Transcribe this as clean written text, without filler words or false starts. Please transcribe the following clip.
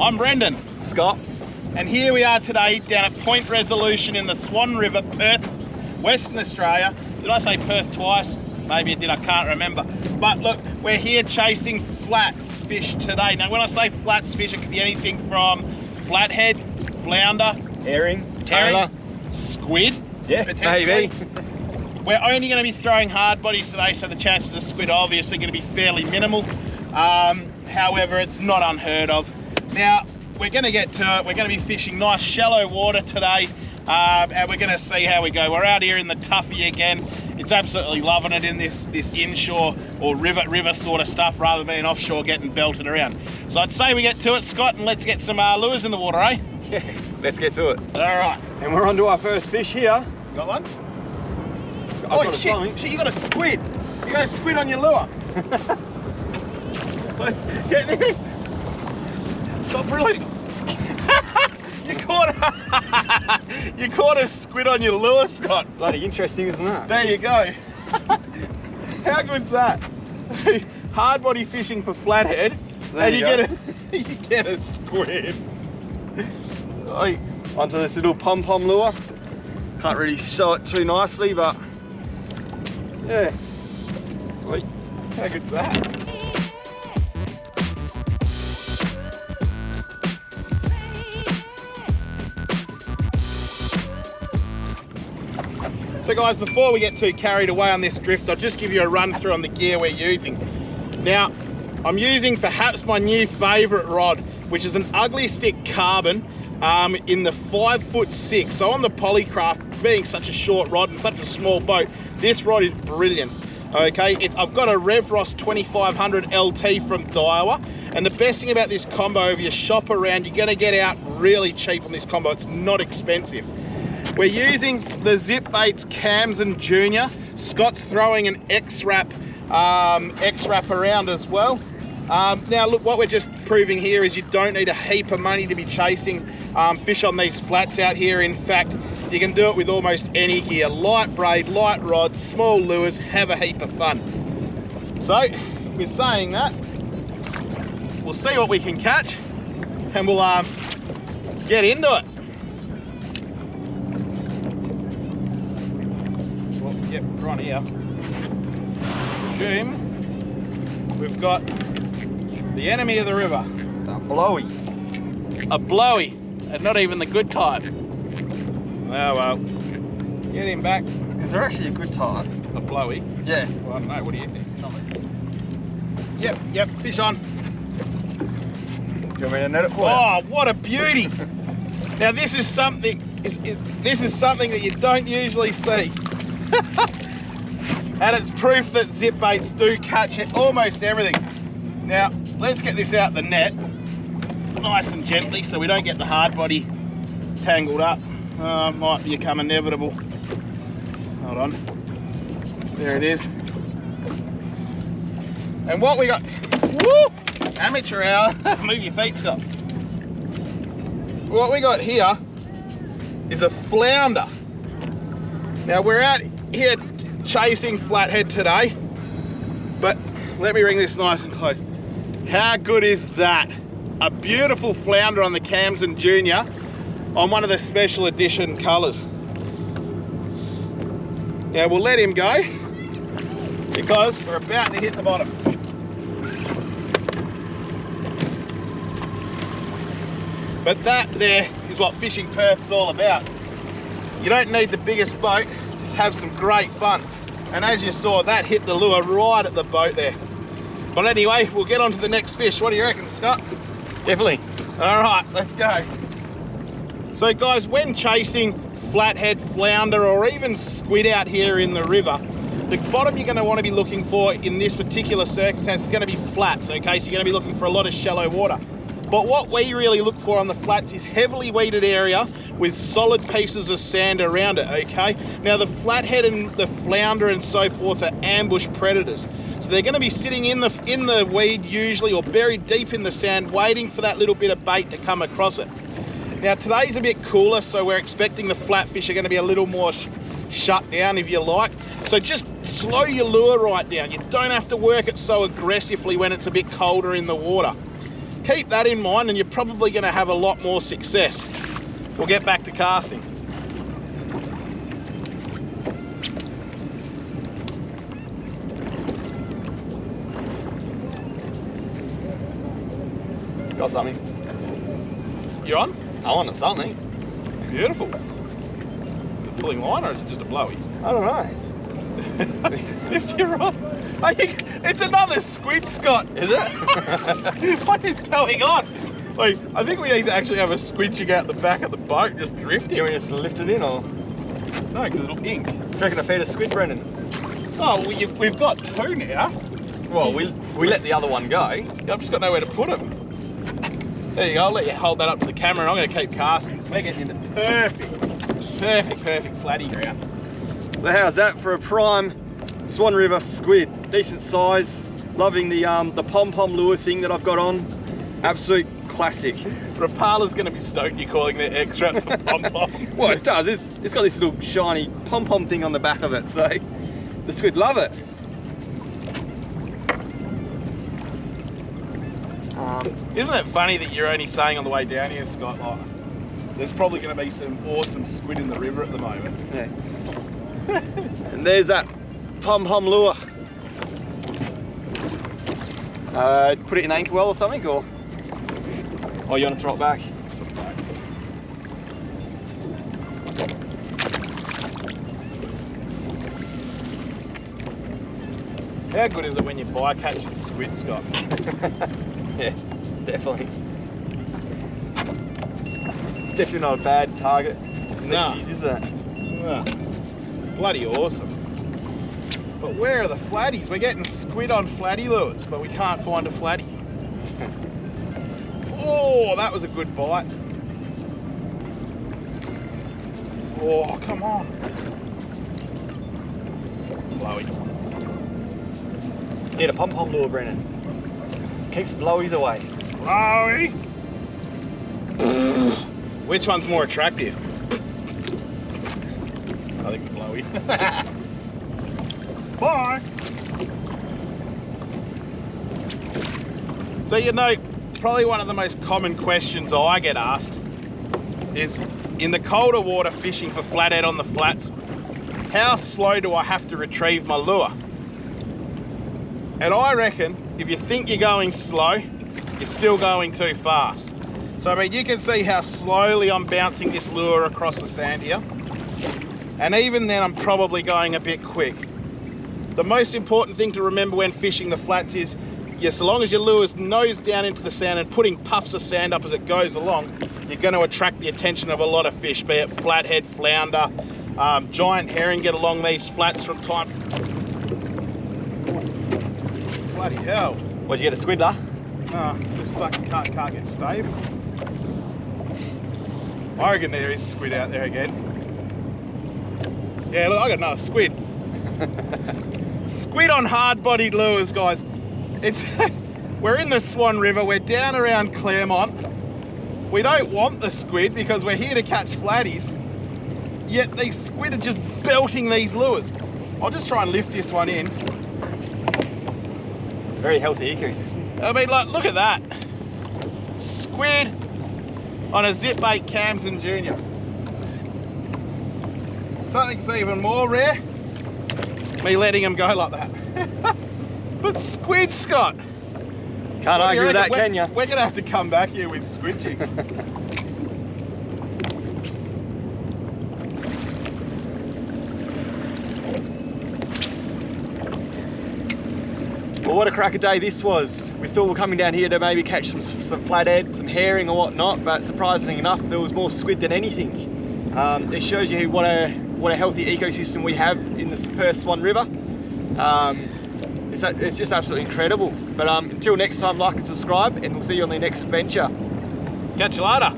I'm Brendan. Scott. And here we are today down at Point Resolution in the Swan River, Perth, Western Australia. Did I say Perth twice? Maybe I did, I can't remember. But look, we're here chasing flats fish today. Now when I say flats fish, it could be anything from flathead, flounder, herring, tailor, squid. Yeah, maybe. We're only going to be throwing hard bodies today, so the chances of squid are obviously going to be fairly minimal. However, it's not unheard of. Now, we're going to get to it. We're going to be fishing nice shallow water today, and we're going to see how we go. We're out here in the Tuffy again. It's absolutely loving it in this inshore or river sort of stuff, rather than being offshore getting belted around. So I'd say we get to it, Scott, and let's get some lures in the water, eh? Yeah, let's get to it. All right. And we're on to our first fish here. Got one? Oh shit, you got a squid. You got a squid on your lure. Get in. So brilliant. You caught a squid on your lure, Scott. Bloody interesting, isn't that? There you go. How good's that? Hard body fishing for flathead, and you get a squid. Right, onto this little pom-pom lure. Can't really show it too nicely, but yeah, sweet. How good's that? So guys, before we get too carried away on this drift, I'll just give you a run through on the gear we're using. Now, I'm using perhaps my new favourite rod, which is an ugly stick carbon in the 5'6". So on the Polycraft, being such a short rod and such a small boat, this rod is brilliant. Okay, I've got a Revros 2500 LT from Daiwa, and the best thing about this combo, if you shop around, you're going to get out really cheap on this combo. It's not expensive. We're using the Zipbaits Khamsin JNR. Scott's throwing an Xrap around as well. Now look, what we're just proving here is you don't need a heap of money to be chasing fish on these flats out here. In fact, you can do it with almost any gear. Light braid, light rods, small lures, have a heap of fun. So, with saying that, we'll see what we can catch and we'll get into it. Well, yep, right here. Assume we've got the enemy of the river. A blowy. A blowy, and not even the good type. Oh well. Get him back. Is there actually a good type? A blowy? Yeah. Well, I don't know, what do you think? Yep, fish on. Do you want me to net it for you? Oh, what a beauty! Now this is something that you don't usually see. And it's proof that Zipbaits do catch almost everything. Now, let's get this out the net, nice and gently, so we don't get the hard body tangled up. Might become inevitable. Hold on. There it is. And what we got, woo! Amateur hour, move your feet, Scott. What we got here is a flounder. Now we're out here chasing flathead today, but let me bring this nice and close. How good is that? A beautiful flounder on the Khamsin JNR on one of the special edition colours. Now we'll let him go because we're about to hit the bottom. But that there is what fishing Perth's all about. You don't need the biggest boat to have some great fun. And as you saw, that hit the lure right at the boat there. But anyway, we'll get on to the next fish. What do you reckon, Scott? Definitely. All right, let's go. So guys, when chasing flathead, flounder, or even squid out here in the river, the bottom you're going to want to be looking for in this particular circumstance is going to be flats, okay? So you're going to be looking for a lot of shallow water. But what we really look for on the flats is heavily weeded area with solid pieces of sand around it, okay? Now the flathead and the flounder and so forth are ambush predators. So they're gonna be sitting in the weed usually, or buried deep in the sand, waiting for that little bit of bait to come across it. Now today's a bit cooler, so we're expecting the flatfish are gonna be a little more shut down, if you like. So just slow your lure right down. You don't have to work it so aggressively when it's a bit colder in the water. keep that in mind and you're probably going to have a lot more success. We'll get back to casting. Got something. You on? I want something. Beautiful. The pulling line, or is it just a blowy? I don't know. Lift your rod. I think it's another squid, Scott. Is it? What is going on? Like, I think we need to actually have a squid jig out the back of the boat, just drifting. Can we just lift it in, or? No, because it'll ink. Do you reckon I feed a squid, Brendan? Oh, well, we've got two now. Well, we let the other one go. I've just got nowhere to put them. There you go, I'll let you hold that up to the camera and I'm going to keep casting. We're getting into perfect flatty ground. So how's that for a prime Swan River squid? Decent size. Loving the pom-pom lure thing that I've got on. Absolute classic. Rapala's going to be stoked you're calling their Xraps the pom-pom. Well, it does. It's got this little shiny pom-pom thing on the back of it, so the squid love it. Isn't it funny that you're only saying on the way down here, Scott, like, there's probably going to be some awesome squid in the river at the moment. Yeah. And there's that pom-pom lure. Put it in anchor well or something, or you want to throw it back? How good is it when you bycatch a squid, Scott? Yeah, definitely. It's definitely not a bad target. No. Is it? Yeah. Bloody awesome. But where are the flatties? We're getting squid on flatty lures, but we can't find a flatty. Oh, that was a good bite. Oh, come on. Blowy. Need a pom-pom lure, Brennan. Keeps blowies away. Blowy. Which one's more attractive? I think the blowy. Bye. So, you know, probably one of the most common questions I get asked is, in the colder water fishing for flathead on the flats, how slow do I have to retrieve my lure? And I reckon if you think you're going slow, you're still going too fast. So I mean, you can see how slowly I'm bouncing this lure across the sand here. And even then I'm probably going a bit quick. The most important thing to remember when fishing the flats is, yes, so long as your lure's nose down into the sand and putting puffs of sand up as it goes along, you're going to attract the attention of a lot of fish, be it flathead, flounder, giant herring get along these flats from time. Bloody hell. What'd you get, a squid, huh? Just fucking can't get stable. I reckon there is squid out there again. Yeah, look, I got another squid. Squid on hard-bodied lures, guys. It's we're in the Swan River, we're down around Claremont. We don't want the squid because we're here to catch flatties, yet these squid are just belting these lures. I'll just try and lift this one in. Very healthy ecosystem. I mean, look at that. Squid on a Zipbaits Khamsin JNR. Something's even more rare, me letting them go like that. But squid, Scott. Can't argue with that, can you? We're going to have to come back here with squid jigs. Well, what a cracker day this was. We thought we were coming down here to maybe catch some flathead, some herring or whatnot, but surprisingly enough, there was more squid than anything. It shows you what a healthy ecosystem we have in the Perth Swan River. It's just absolutely incredible. But until next time, like and subscribe, and we'll see you on the next adventure. Catch you later.